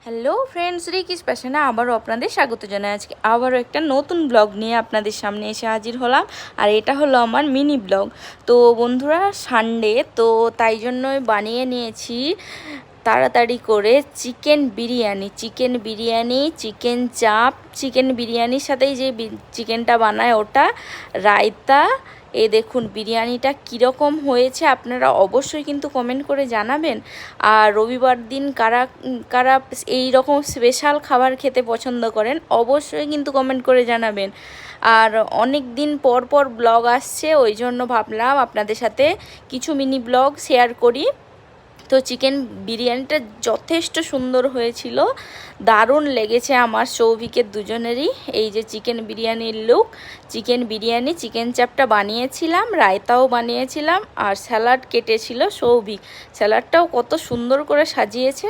Hello friends, রিকিস প্যাশনে আবারও আপনাদের স্বাগত জানাই। আজকে আবারও একটা নতুন ব্লগ নিয়ে আপনাদের সামনে এসে হাজির হলাম। আর এটা হলো আমার মিনি ব্লগ। তো বন্ধুরা, সানডে তো তাই জন্যই বানিয়ে নিয়েছি তাড়াতাড়ি করে চিকেন বিরিয়ানি, চিকেন চাপ। চিকেন বিরিয়ানির সাথেই যে চিকেনটা বানায় ওটা, রায়তা। এই দেখুন বিরিয়ানিটা কীরকম হয়েছে, আপনারা অবশ্যই কিন্তু কমেন্ট করে জানাবেন। আর রবিবার দিন কারা কারা এই রকম স্পেশাল খাবার খেতে পছন্দ করেন অবশ্যই কিন্তু কমেন্ট করে জানাবেন। আর অনেক দিন পর পর ব্লগ আসছে, ওই জন্য ভাবলাম আপনাদের সাথে কিছু মিনি ব্লগ শেয়ার করি। তো চিকেন বিরিয়ানিটা যথেষ্ট সুন্দর হয়েছিল, দারুণ লেগেছে আমার সৌভিকের দুজনেরই। এই যে চিকেন বিরিয়ানির লুক, চিকেন বিরিয়ানি, চিকেন চাপটা বানিয়েছিলাম, রায়তাও বানিয়েছিলাম, আর স্যালাড কেটেছিল সৌভিক। স্যালাডটাও কত সুন্দর করে সাজিয়েছে।